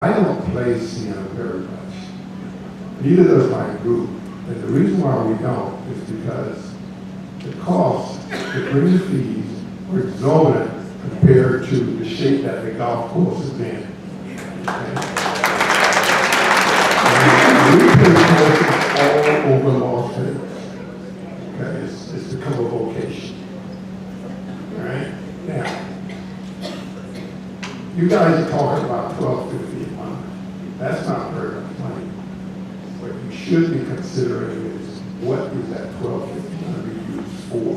I don't play Sienna very much. Neither does my group. And the reason why we don't is because the cost, the green fees, were exorbitant compared to the shape that the golf course is in. Okay? And we play courses all over Las Vegas. Okay? It's become a vocation. All right? Now, you guys are talking about $12.50 a month. That's not very much money. What you should be considering is what is that $12.50 going to be used for?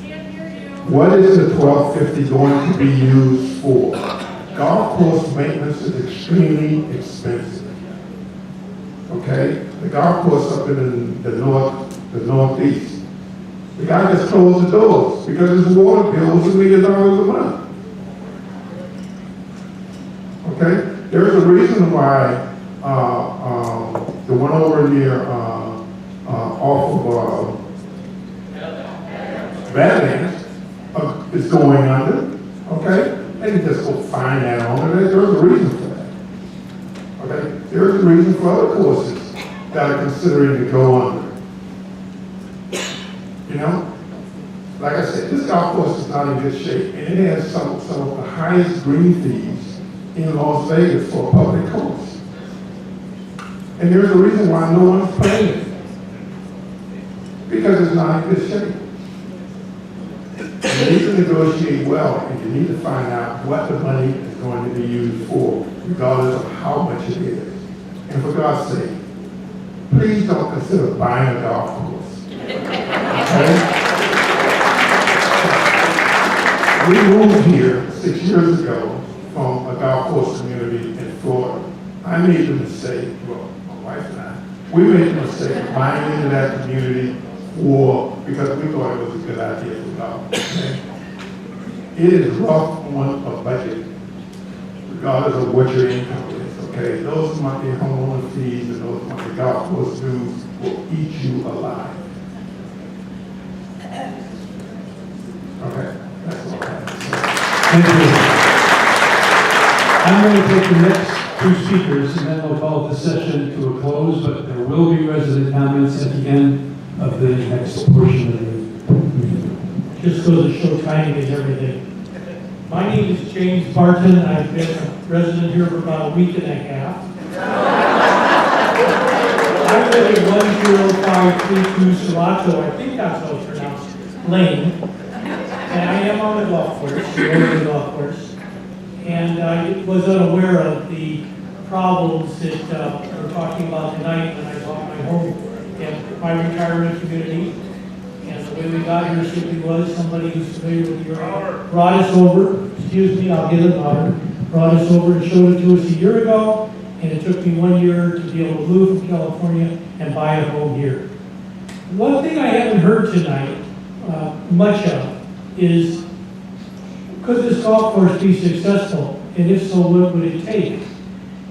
Can't hear you. What is the $12.50 going to be used for? Golf course maintenance is extremely expensive. Okay? The golf course up in the northeast. The guy just closed the doors because his water bill was $1 million a month. Okay? There's a reason why the one over near off of Badlands is going under. Okay? They can just go find that owner. There's a reason for that. Okay? There's a reason for other courses that are considering to go under. You know? Like I said, this golf course is not in good shape, and it has some of the highest green fees in Las Vegas for a public course. And there's a reason why no one's playing it. Because it's not in good shape. You need to negotiate well, and you need to find out what the money is going to be used for, regardless of how much it is. And for God's sake, please don't consider buying a golf course. Okay? We moved here 6 years ago from a golf course community in Florida. I made the mistake, well, my wife and I, we made the mistake of buying into that community because we thought it was a good idea for golf. Okay? It is rough on a budget, regardless of what your income is, okay? Those monthly homeowner fees and those monthly golf course dues will eat you alive. Okay, that's all I have to say. Thank you. I'm going to take the next two speakers and then we'll call the session to a close, but there will be resident comments at the end of the next portion of the meeting. Just goes to show timing is everything. My name is James Barton. I've been a resident here for about a week and a half. I live at 10532 Salato, I think that's how it's pronounced, Lane. And I am on the golf course, the golf course. And I was unaware of the problems that we're talking about tonight when I bought my home and my retirement community. And the way we got here simply was somebody who's familiar with your brought us over, excuse me, I'll get it louder, brought us over and showed it to us a year ago. And it took me 1 year to be able to move from California and buy a home here. One thing I haven't heard tonight much of is, could this golf course be successful? And if so, what would it take?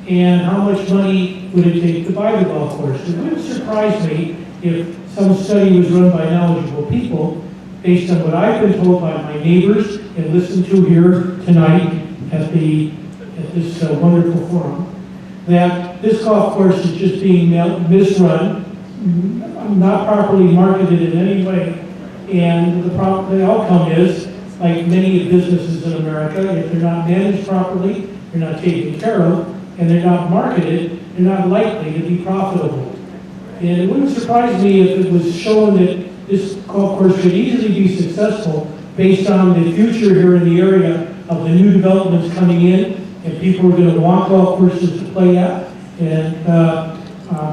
And how much money would it take to buy the golf course? It wouldn't surprise me if some study was run by knowledgeable people based on what I've been told by my neighbors and listened to here tonight at this wonderful forum, that this golf course is just being misrun, not properly marketed in any way, and the outcome is, like many businesses in America, if they're not managed properly, they're not taken care of, and they're not marketed, they're not likely to be profitable. And it wouldn't surprise me if it was shown that this golf course could easily be successful based on the future here in the area of the new developments coming in, and people are going to want golf courses to play at, and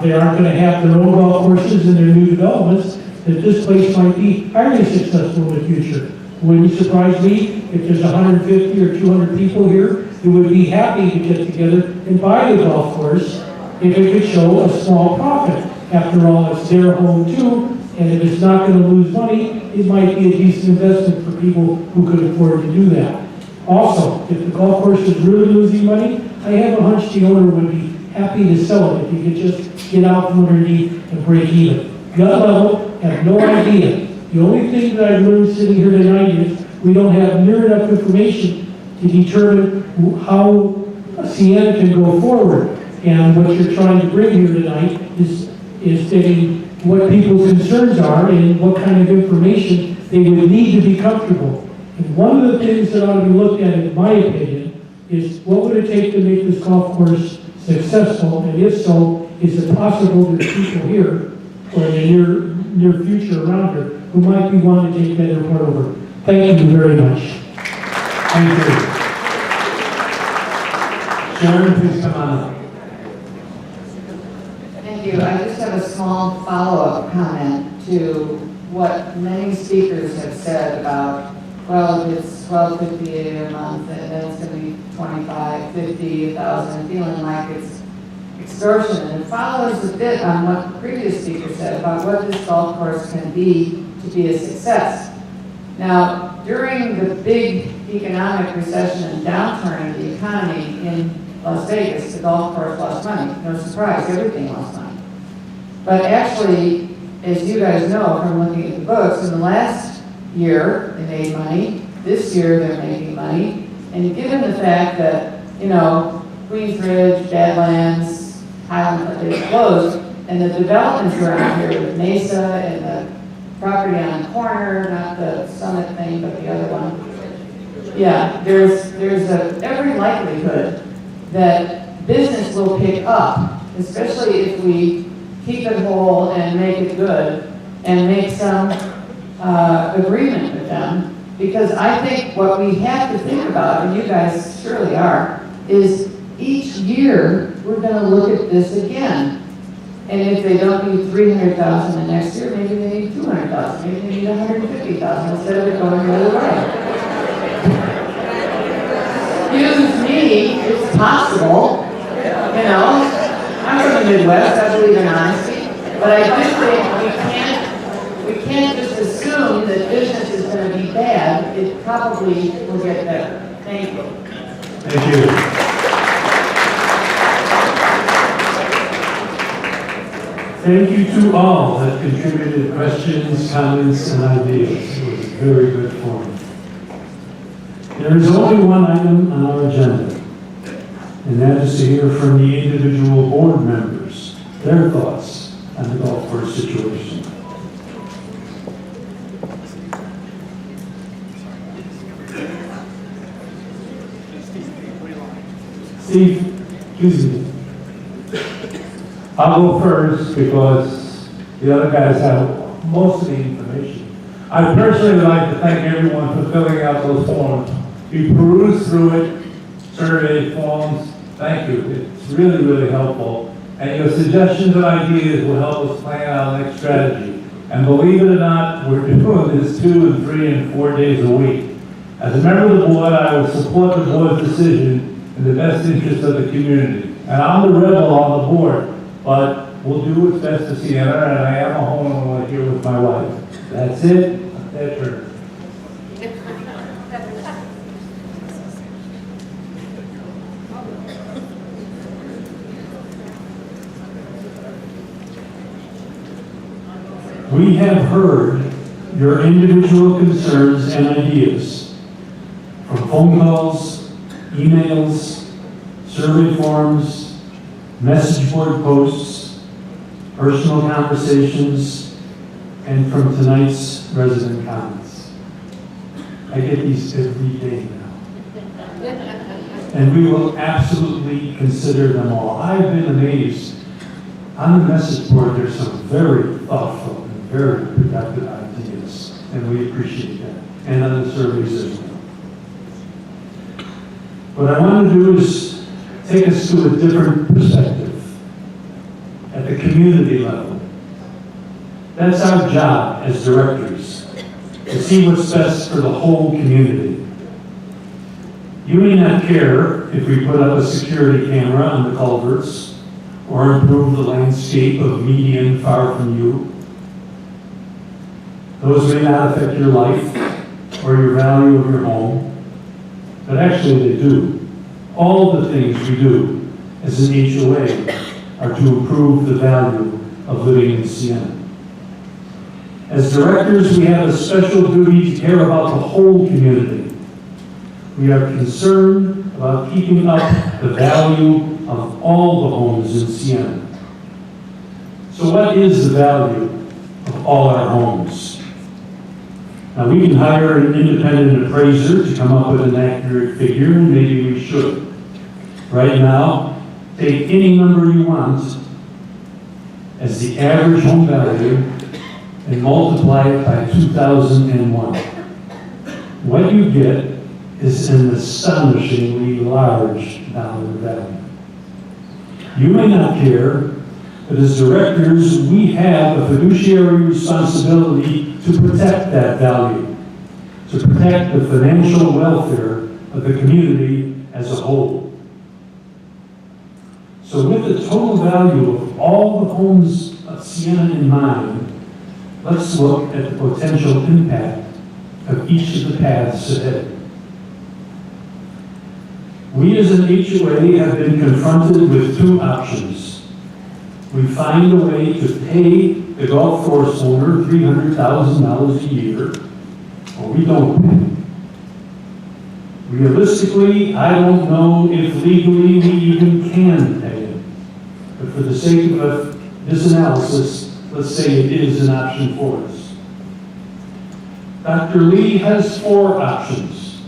they aren't going to have their own golf courses in their new developments, that this place might be highly successful in the future. Wouldn't surprise me if there's 150 or 200 people here who would be happy to get together and buy the golf course if it could show a small profit. After all, it's their home too, and if it's not going to lose money, it might be a decent investment for people who could afford to do that. Also, if the golf course is really losing money, I have a hunch the owner would be happy to sell it if he could just get out from underneath and break even. Gut level, have no idea. The only thing that I've learned sitting here tonight is we don't have near enough information to determine how Sienna can go forward. And what you're trying to bring here tonight is stating what people's concerns are and what kind of information they would need to be comfortable. And one of the things that ought to be looked at, in my opinion, is what would it take to make this golf course successful? And if so, is it possible there's people here or in the near future around here who might be wanting to take that airport over? Thank you very much. Thank you. Sharon, please come on up. Thank you. I just have a small follow-up comment to what many speakers have said about, well, if it's $12.50 a month, and then it's going to be $25, $50, $1,000, feeling like it's extortion. And it follows a bit on what the previous speaker said about what this golf course can be to be a success. Now, during the big economic recession and downturn of the economy in Las Vegas, the golf course lost money. No surprise, everything lost money. But actually, as you guys know from looking at the books, in the last year they made money. This year they're making money. And given the fact that, you know, Queensridge, Badlands, Highland, they've closed, and the developments around here with Mesa and the property on the corner, not the Summit thing, but the other one. Yeah, there's every likelihood that business will pick up, especially if we keep it whole and make it good and make some agreement with them. Because I think what we have to think about, and you guys surely are, is each year we're going to look at this again. And if they don't need $300,000 the next year, maybe they need $200,000, maybe they need $150,000 instead of it going the other way. Excuse me, it's possible, you know. I'm from the Midwest, I believe in honesty, but I do think we can't just assume that business is going to be bad. It probably will get better. Thank you. Thank you. Thank you to all that contributed questions, comments, and ideas. It was a very good forum. There is only one item on our agenda, and that is to hear from the individual board members, their thoughts on the golf course situation. Steve, excuse me. I'll go first because the other guys have most of the information. I personally would like to thank everyone for filling out those forms. You perused through it, survey forms. Thank you. It's really, really helpful. And your suggestions and ideas will help us plan our next strategy. And believe it or not, we're doing this 2 and 3 and 4 days a week. As a member of the board, I will support the board's decision in the best interest of the community. And I'm the rebel on the board, but we'll do what's best to Sienna, and I am a homeowner here with my wife. That's it. That's her. We have heard your individual concerns and ideas from phone calls, emails, survey forms, message board posts, personal conversations, and from tonight's resident comments. I get these every day now. And we will absolutely consider them all. I've been amazed. On the message board, there's some very thoughtful and very productive ideas, and we appreciate that. And on the surveys as well. What I want to do is take us to a different perspective at the community level. That's our job as directors, to see what's best for the whole community. You may not care if we put up a security camera on the culverts or improve the landscape of median far from you. Those may not affect your life or your value of your home, but actually they do. All the things we do as an HOA are to improve the value of living in Sienna. As directors, we have a special duty to care about the whole community. We are concerned about keeping up the value of all the homes in Siena. So what is the value of all our homes? Now, we can hire an independent appraiser to come up with an accurate figure, and maybe we should. Right now, take any number you want as the average home value and multiply it by 2001. What you get is an astonishingly large dollar value. You may not care, but as directors, we have a fiduciary responsibility to protect that value, to protect the financial welfare of the community as a whole. So with the total value of all the homes of Siena in mind, let's look at the potential impact of each of the paths ahead. We as an HOA have been confronted with two options. We find a way to pay the golf course owner $300,000 a year, or we don't pay. Realistically, I don't know if legally we even can pay it. But for the sake of this analysis, let's say it is an option for us. Dr. Lee has 4 options.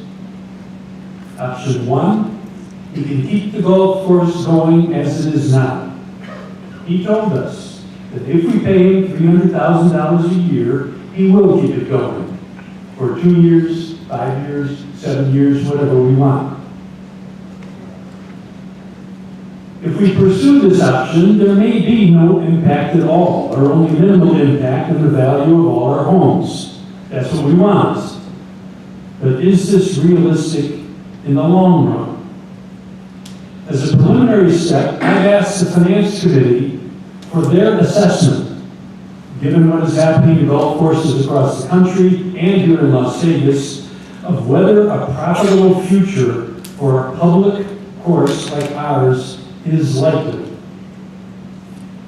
Option 1, we can keep the golf course going as it is now. He told us that if we pay him $300,000 a year, he will keep it going for 2 years, 5 years, 7 years, whatever we want. If we pursue this option, there may be no impact at all, or only minimal impact on the value of all our homes. That's what we want. But is this realistic in the long run? As a preliminary step, I've asked the Finance Committee for their assessment, given what is happening to golf courses across the country and here in Las Vegas, of whether a profitable future for a public course like ours is likely.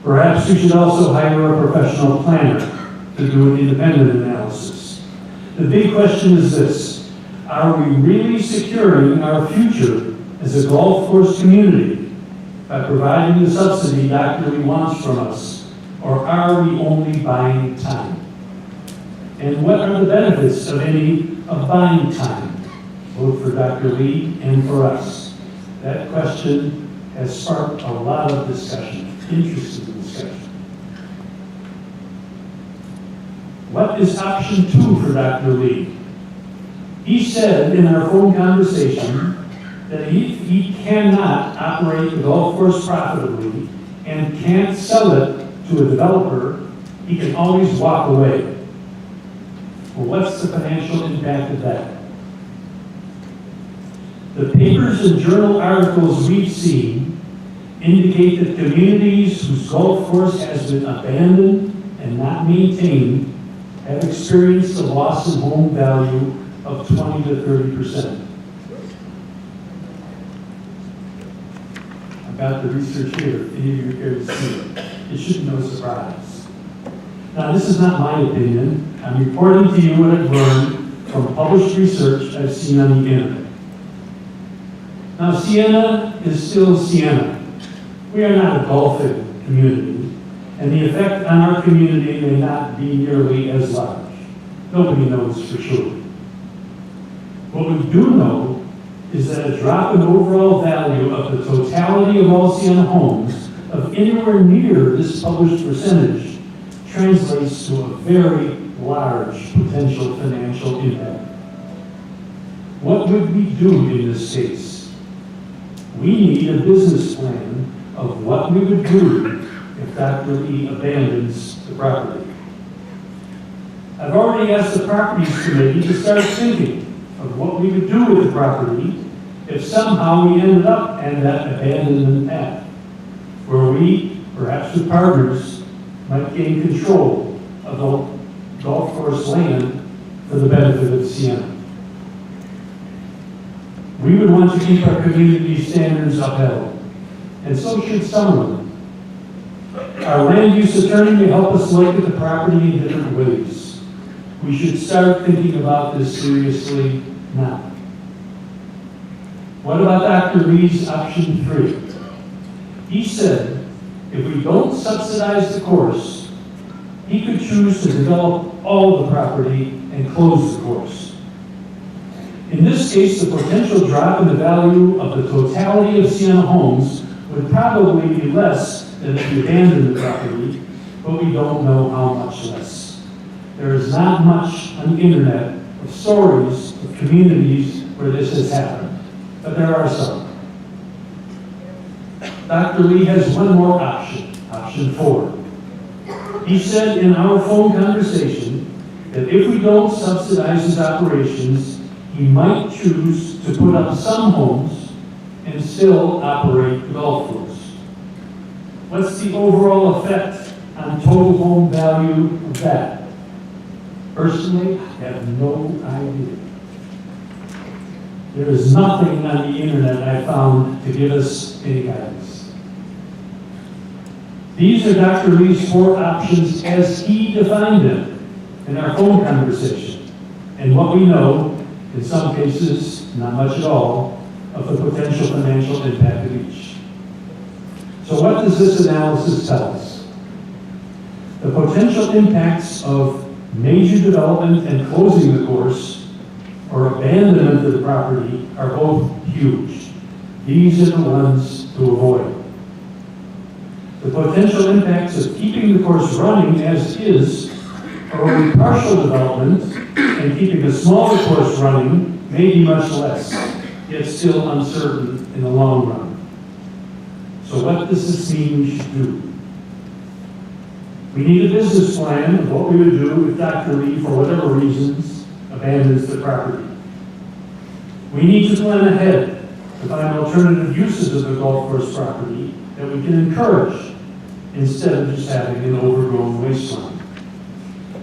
Perhaps we should also hire a professional planner to do an independent analysis. The big question is this: are we really securing our future as a golf course community by providing the subsidy Dr. Lee wants from us, or are we only buying time? And what are the benefits of buying time, both for Dr. Lee and for us? That question has sparked a lot of discussion, interesting discussion. What is option 2 for Dr. Lee? He said in our phone conversation that he cannot operate the golf course profitably and can't sell it to a developer. He can always walk away. Well, what's the financial impact of that? The papers and journal articles we've seen indicate that communities whose golf course has been abandoned and not maintained have experienced a loss in home value of 20 to 30%. I've got the research here, if any of you care to see it. It should be no surprise. Now, this is not my opinion. I'm reporting to you what I've learned from published research I've seen on the internet. Now, Siena is still Siena. We are not a golfing community, and the effect on our community may not be nearly as large. Nobody knows for sure. What we do know is that a drop in overall value of the totality of all Siena homes of anywhere near this published percentage translates to a very large potential financial impact. What would we do in this case? We need a business plan of what we would do if Dr. Lee abandons the property. I've already asked the Properties Committee to start thinking of what we would do with the property if somehow we ended up in that abandonment path, where we, perhaps with partners, might gain control of the golf course land for the benefit of Siena. We would want to keep our community standards upheld, and so should some of them. Our land use attorney may help us look at the property in different ways. We should start thinking about this seriously now. What about Dr. Lee's option 3? He said, if we don't subsidize the course, he could choose to develop all the property and close the course. In this case, the potential drop in the value of the totality of Sienna homes would probably be less than if we abandoned the property, but we don't know how much less. There is not much on the internet of stories of communities where this has happened, but there are some. Dr. Lee has one more option, option 4. He said in our phone conversation that if we don't subsidize his operations, he might choose to put up some homes and still operate the golf course. What's the overall effect on total home value of that? Personally, I have no idea. There is nothing on the internet I found to give us any guidance. These are Dr. Lee's 4 options as he defined them in our phone conversation, and what we know, in some cases, not much at all, of the potential financial impact of each. So what does this analysis tell us? The potential impacts of major development and closing the course or abandonment of the property are both huge. These are the ones to avoid. The potential impacts of keeping the course running as is or only partial development and keeping a smaller course running may be much less, yet still uncertain in the long run. So what does this mean we should do? We need a business plan of what we would do if Dr. Lee, for whatever reasons, abandons the property. We need to plan ahead to find alternative uses of the golf course property that we can encourage instead of just having an overgrown wasteland.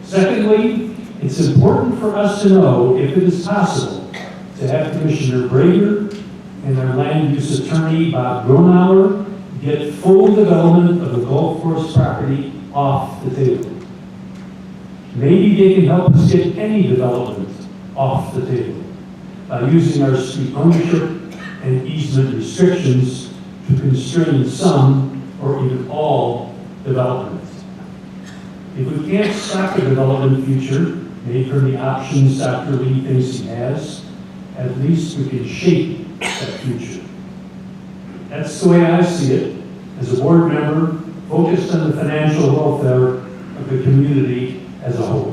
Secondly, it's important for us to know if it is possible to have Commissioner Brager and our land use attorney, Bob Gronauer, get full development of the golf course property off the table. Maybe they can help us get any development off the table by using our street ownership and easement restrictions to constrain some or even all development. If we can't stop the development future, made from the options Dr. Lee thinks he has, at least we can shape that future. That's the way I see it, as a board member focused on the financial welfare of the community as a whole.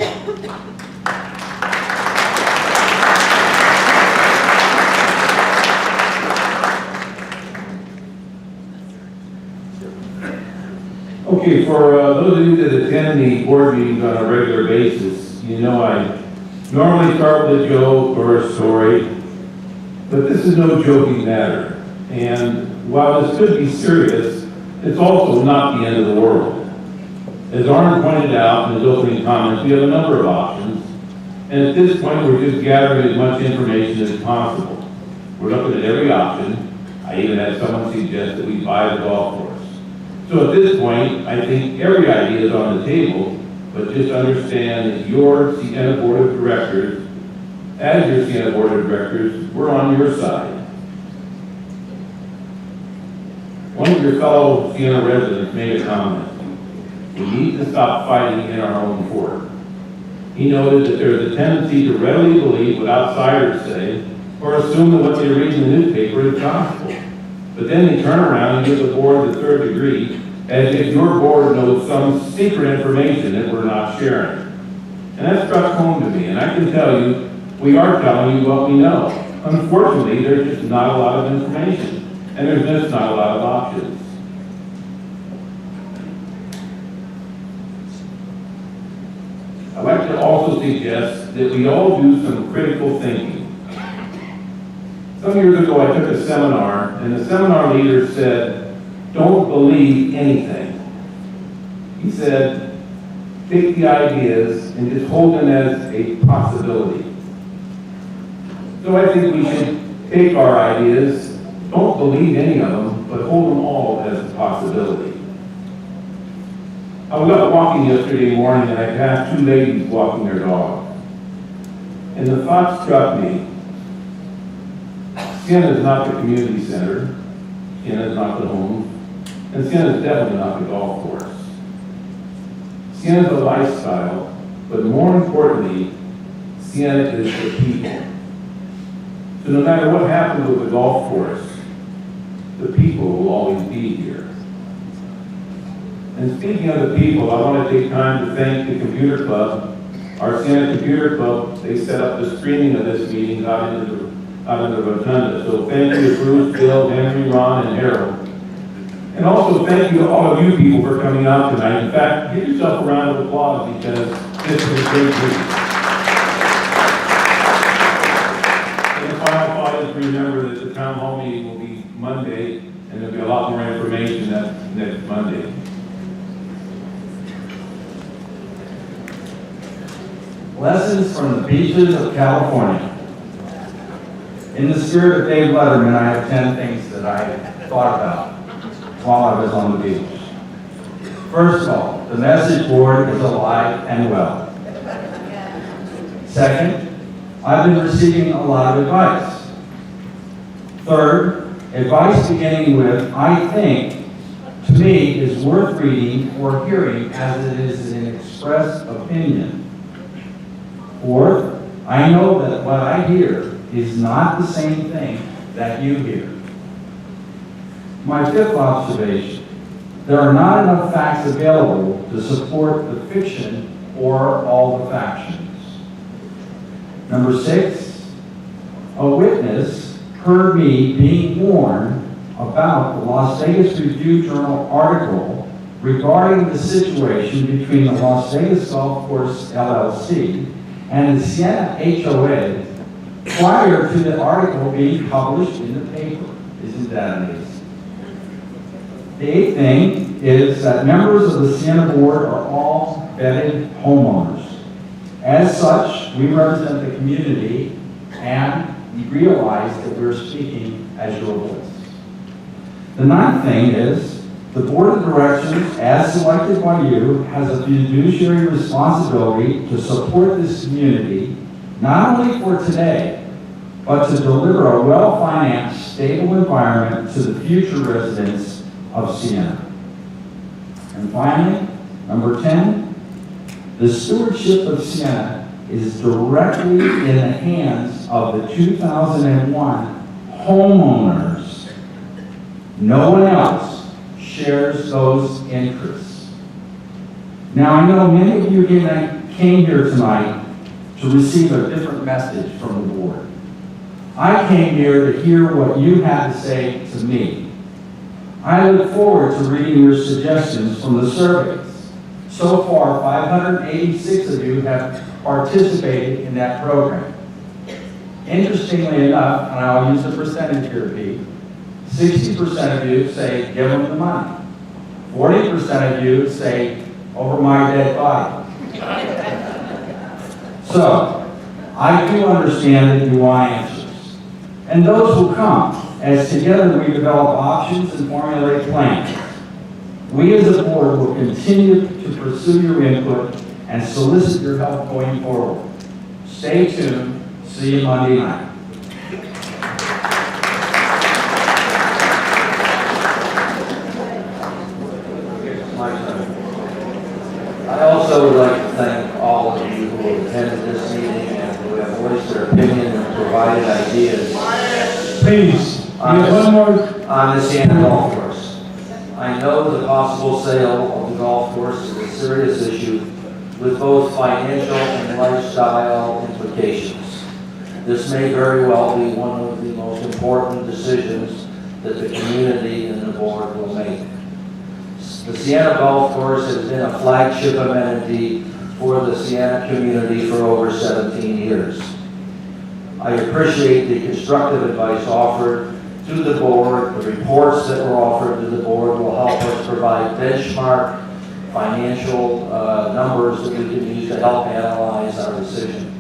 Okay, for those of you that attend the board meetings on a regular basis, you know I normally start with a joke or a story, but this is no joking matter. And while this could be serious, it's also not the end of the world. As Arne pointed out in his opening comments, we have a number of options, and at this point we're just gathering as much information as possible. We're looking at every option. I even had someone suggest that we buy the golf course. So at this point, I think every idea is on the table, but just understand that your Sienna Board of Directors, as your Sienna Board of Directors, we're on your side. One of your fellow Sienna residents made a comment. We need to stop fighting in our own court. He noted that there's a tendency to readily believe what outsiders say or assume that what they read in the newspaper is gospel. But then they turn around and give the board the third degree as if your board knows some secret information that we're not sharing. And that struck home to me, and I can tell you, we are telling you what we know. Unfortunately, there's just not a lot of information, and there's just not a lot of options. I'd like to also suggest that we all do some critical thinking. Some years ago, I took a seminar, and the seminar leader said, don't believe anything. He said, take the ideas and just hold them as a possibility. So I think we should take our ideas, don't believe any of them, but hold them all as a possibility. I was up walking yesterday morning, and I passed 2 ladies walking their dog. And the thought struck me, Sienna is not the community center, Sienna is not the home, and Sienna is definitely not the golf course. Sienna is a lifestyle, but more importantly, Sienna is the people. So no matter what happens with the golf course, the people will always be here. And speaking of the people, I want to take time to thank the computer club. Our Sienna Computer Club, they set up the streaming of this meeting out in the rotunda. So thank you to Bruce, Bill, Henry, Ron, and Harold. And also thank you to all of you people for coming out tonight. In fact, give yourself a round of applause because this is a great meeting. And the final thought is remember that the town hall meeting will be Monday, and there'll be a lot more information next Monday. Lessons from the beaches of California. In the spirit of Dave Letterman, I have 10 things that I thought about while I was on the beach. First of all, the message board is alive and well. Second, I've been receiving a lot of advice. Third, advice beginning with, I think, to me, is worth reading or hearing as it is an expressed opinion. Fourth, I know that what I hear is not the same thing that you hear. My fifth observation, there are not enough facts available to support the fiction or all the factions. Number 6, a witness heard me being warned about the Las Vegas Review-Journal article regarding the situation between the Las Vegas Golf Course LLC and the Sienna HOA prior to the article being published in the paper. Isn't that amazing? The eighth thing is that members of the Sienna board are all vetted homeowners. As such, we represent the community and we realize that we're speaking as your voice. The ninth thing is the board of directors, as selected by you, has a fiduciary responsibility to support this community, not only for today, but to deliver a well-financed, stable environment to the future residents of Sienna. And finally, number 10, the stewardship of Sienna is directly in the hands of the 2001 homeowners. No one else shares those interests. Now, I know many of you came here tonight to receive a different message from the board. I came here to hear what you had to say to me. I look forward to reading your suggestions from the surveys. So far, 586 of you have participated in that program. Interestingly enough, and I'll use the percentage here, Pete, 60% of you say, give them the money. 40% of you say, over my dead body. So, I do understand that you want answers. And those will come, as together we develop options and formulate plans. We as a board will continue to pursue your input and solicit your help going forward. Stay tuned. See you Monday night. I also would like to thank all of you who attended this meeting and who have voiced their opinion and provided ideas Please, we have one more. on the Sienna Golf Course. I know the possible sale of the golf course is a serious issue with both financial and lifestyle implications. This may very well be one of the most important decisions that the community and the board will make. The Sienna Golf Course has been a flagship amenity for the Sienna community for over 17 years. I appreciate the constructive advice offered to the board. The reports that were offered to the board will help us provide benchmark financial numbers that we can use to help analyze our decision.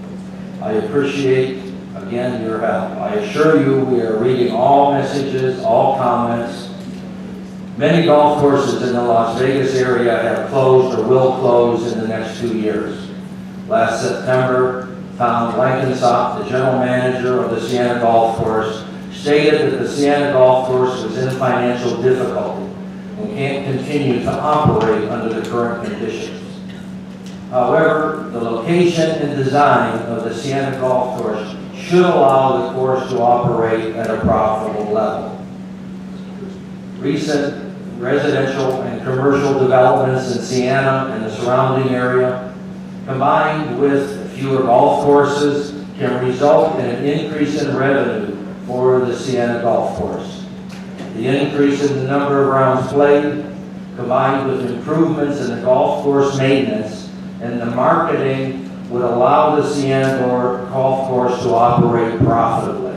I appreciate, again, your help. I assure you we are reading all messages, all comments. Many golf courses in the Las Vegas area have closed or will close in the next 2 years. Last September, Tom Blankenship, the general manager of the Sienna Golf Course, stated that the Sienna Golf Course was in financial difficulty and can't continue to operate under the current conditions. However, the location and design of the Sienna Golf Course should allow the course to operate at a profitable level. Recent residential and commercial developments in Sienna and the surrounding area, combined with fewer golf courses, can result in an increase in revenue for the Sienna Golf Course. The increase in the number of rounds played, combined with improvements in the golf course maintenance and the marketing, would allow the Sienna Golf Course to operate profitably.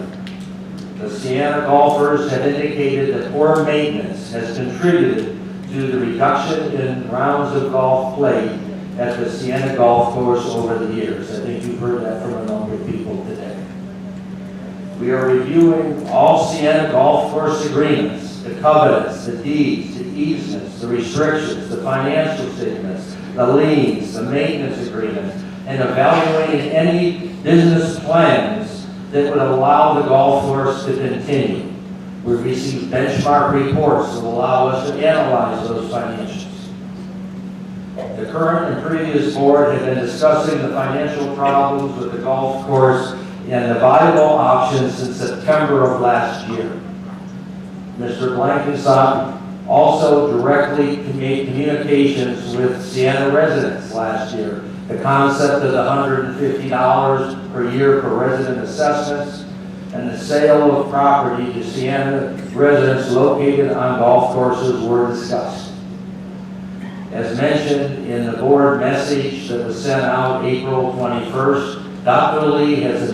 The Sienna golfers have indicated that poor maintenance has contributed to the reduction in rounds of golf played at the Sienna Golf Course over the years. I think you've heard that from a number of people today. We are reviewing all Sienna Golf Course agreements, the covenants, the deeds, the easements, the restrictions, the financial statements, the liens, the maintenance agreements, and evaluating any business plans that would allow the golf course to continue. We received benchmark reports that allow us to analyze those financials. The current and previous board have been discussing the financial problems with the golf course and the viable options since September of last year. Mr. Blankenship also directly made communications with Sienna residents last year. The concept of the $150 per year per resident assessments and the sale of property to Sienna residents located on golf courses were discussed. As mentioned in the board message that was sent out April 21st, Dr. Lee has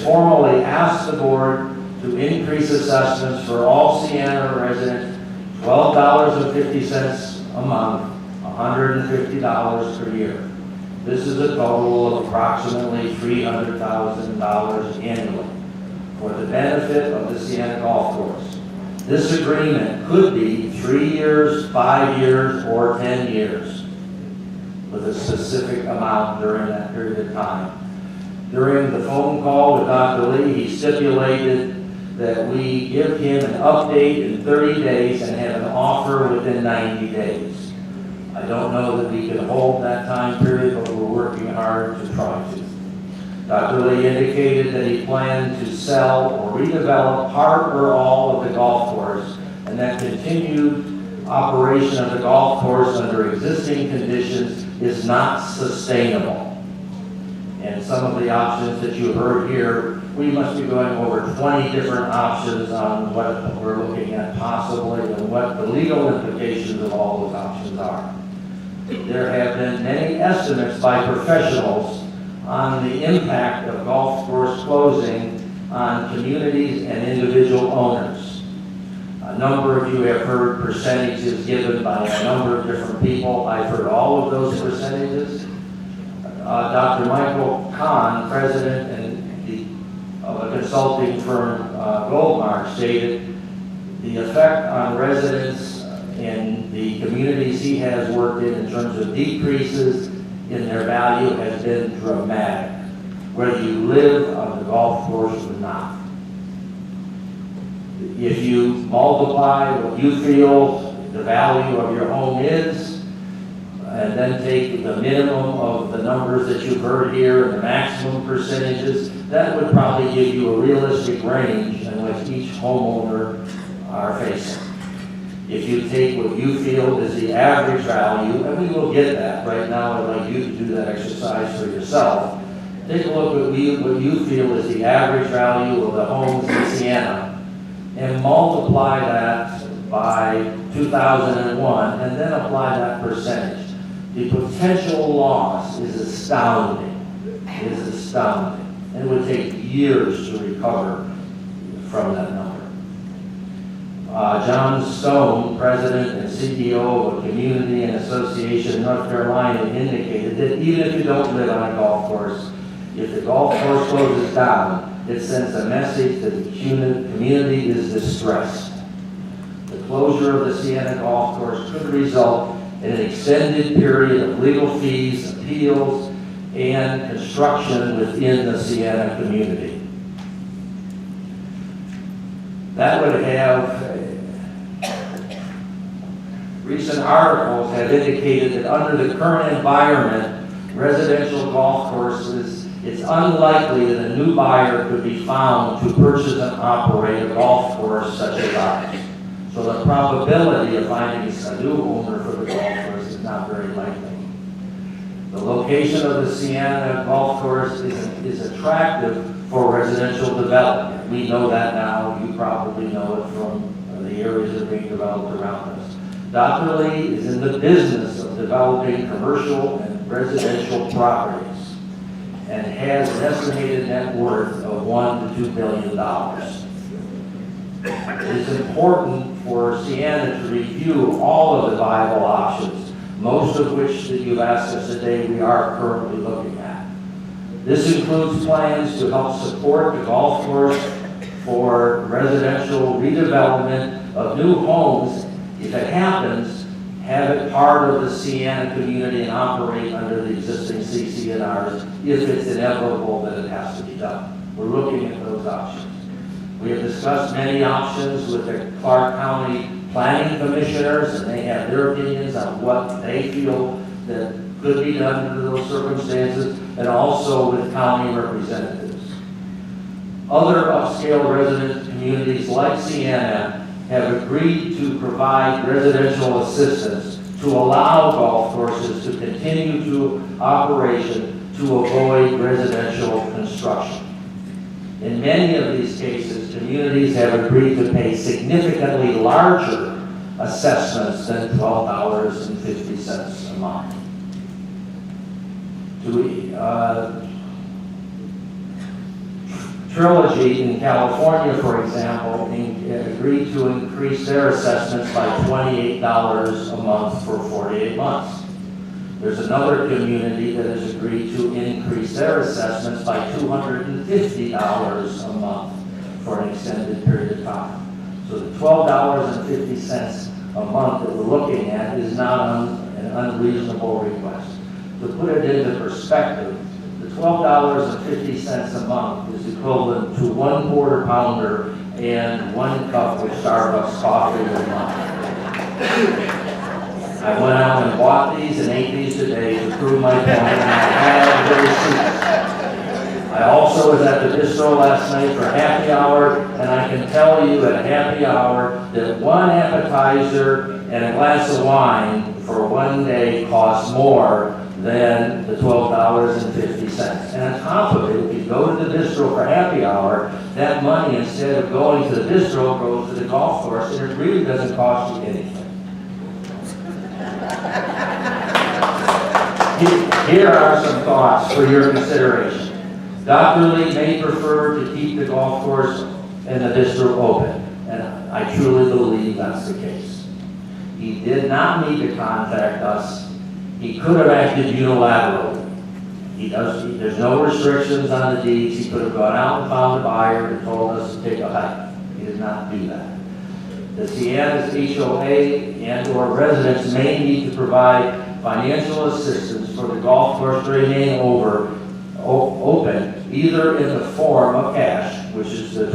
formally asked the board to increase assessments for all Sienna residents $12.50 a month, $150 per year. This is a total of approximately $300,000 annually for the benefit of the Sienna Golf Course. This agreement could be 3 years, 5 years, or 10 years with a specific amount during that period of time. During the phone call with Dr. Lee, he stipulated that we give him an update in 30 days and have an offer within 90 days. I don't know that we can hold that time period, but we're working hard to try to. Dr. Lee indicated that he planned to sell or redevelop part or all of the golf course, and that continued operation of the golf course under existing conditions is not sustainable. And some of the options that you heard here, we must be going over 20 different options on what we're looking at possibly and what the legal implications of all those options are. There have been many estimates by professionals on the impact of golf course closing on communities and individual owners. A number of you have heard percentages given by a number of different people. I've heard all of those percentages. Dr. Michael Kahn, president of a consulting firm, Goldmark, stated the effect on residents in the communities he has worked in terms of decreases in their value has been dramatic, whether you live on the golf course or not. If you multiply what you feel the value of your home is, and then take the minimum of the numbers that you've heard here and the maximum percentages, that would probably give you a realistic range in which each homeowner are facing. If you take what you feel is the average value, and we will get that right now, I'd like you to do that exercise for yourself. Take a look at what you feel is the average value of the homes in Sienna and multiply that by 2001 and then apply that percentage. The potential loss is astounding. It is astounding. And it would take years to recover from that number. John Stone, president and CEO of a community and association in North Carolina, indicated that even if you don't live on a golf course, if the golf course closes down, it sends a message that the community is distressed. The closure of the Sienna Golf Course could result in an extended period of legal fees, appeals, and construction within the Sienna community. That would have, recent articles have indicated that under the current environment, residential golf courses, it's unlikely that a new buyer could be found to purchase and operate a golf course such as ours. So the probability of finding a new owner for the golf course is not very likely. The location of the Sienna Golf Course is attractive for residential development. We know that now. You probably know it from the areas that are being developed around us. Dr. Lee is in the business of developing commercial and residential properties and has an estimated net worth of $1 to $2 billion. It is important for Sienna to review all of the viable options, most of which that you've asked us today we are currently looking at. This includes plans to help support the golf course for residential redevelopment of new homes. If it happens, have it part of the Sienna community and operate under the existing CC&Rs if it's inevitable that it has to be done. We're looking at those options. We have discussed many options with the Clark County Planning Commissioners, and they have their opinions on what they feel that could be done under those circumstances, and also with county representatives. Other upscale resident communities like Sienna have agreed to provide residential assistance to allow golf courses to continue to operation to avoid residential construction. In many of these cases, communities have agreed to pay significantly larger assessments than $12.50 a month. Trilogy in California, for example, agreed to increase their assessments by $28 a month for 48 months. There's another community that has agreed to increase their assessments by $250 a month for an extended period of time. So the $12.50 a month that we're looking at is not an unreasonable request. To put it into perspective, the $12.50 a month is equivalent to 1 quarter pounder and 1 cup of Starbucks coffee a month. I went out and bought these and ate these today to prove my point, and I have the receipts. I also was at the bistro last night for happy hour, and I can tell you at happy hour that 1 appetizer and a glass of wine for 1 day costs more than the $12.50. And on top of it, if you go to the bistro for happy hour, that money, instead of going to the bistro, goes to the golf course, and it really doesn't cost you anything. Here are some thoughts for your consideration. Dr. Lee may prefer to keep the golf course and the bistro open, and I truly believe that's the case. He did not need to contact us. He could have acted unilaterally. There's no restrictions on the deeds. He could have gone out and found a buyer and told us to take a hike. He did not do that. The Sienna's HOA and/or residents may need to provide financial assistance for the golf course to remain open, either in the form of cash, which is the